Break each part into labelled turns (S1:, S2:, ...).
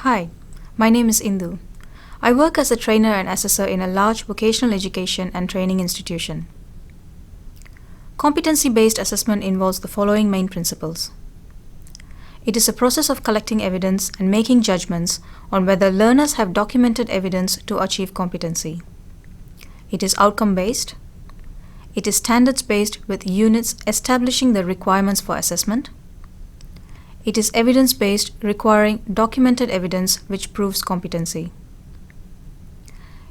S1: Hi, my name is Indu. I work as a trainer and assessor in a large vocational education and training institution. Competency-based assessment involves the following main principles. It is a process of collecting evidence and making judgments on whether learners have documented evidence to achieve competency. It is outcome-based. It is standards-based with units establishing the requirements for assessment. It is evidence-based, requiring documented evidence which proves competency.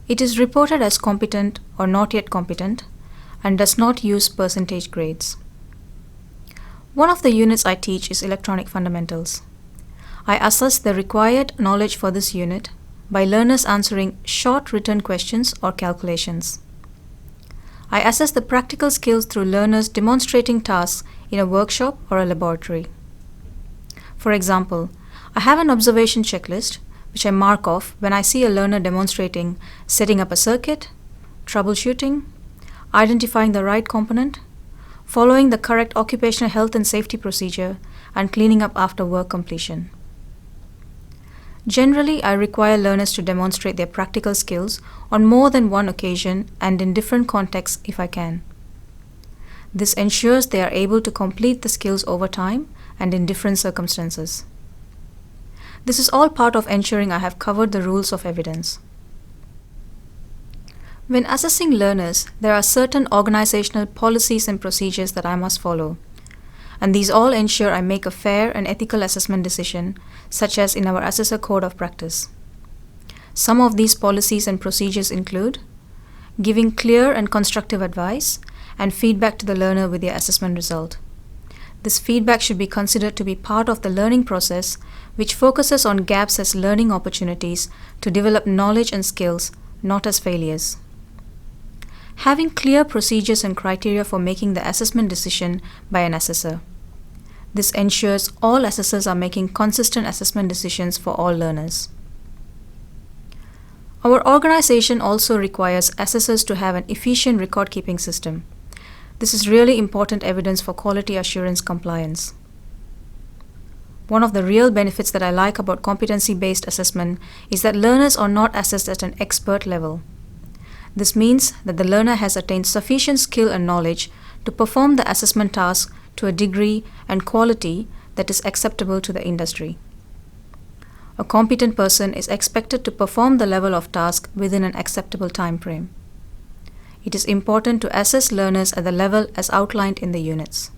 S1: It is reported as competent or not yet competent and does not use percentage grades. One of the units I teach is electronic fundamentals. I assess the required knowledge for this unit by learners answering short written questions or calculations. I assess the practical skills through learners demonstrating tasks in a workshop or a laboratory. For example, I have an observation checklist which I mark off when I see a learner demonstrating setting up a circuit, troubleshooting, identifying the right component, following the correct occupational health and safety procedure, and cleaning up after work completion. Generally, I require learners to demonstrate their practical skills on more than one occasion and in different contexts if I can. This ensures they are able to complete the skills over time and in different circumstances. This is all part of ensuring I have covered the rules of evidence. When assessing learners, there are certain organizational policies and procedures that I must follow, and these all ensure I make a fair and ethical assessment decision, such as in our Assessor Code of Practice. Some of these policies and procedures include giving clear and constructive advice and feedback to the learner with their assessment result. This feedback should be considered to be part of the learning process, which focuses on gaps as learning opportunities to develop knowledge and skills, not as failures. Having clear procedures and criteria for making the assessment decision by an assessor. This ensures all assessors are making consistent assessment decisions for all learners. Our organization also requires assessors to have an efficient record-keeping system. This is really important evidence for quality assurance compliance. One of the real benefits that I like about competency-based assessment is that learners are not assessed at an expert level. This means that the learner has attained sufficient skill and knowledge to perform the assessment task to a degree and quality that is acceptable to the industry. A competent person is expected to perform the level of task within an acceptable time frame. It is important to assess learners at the level as outlined in the units.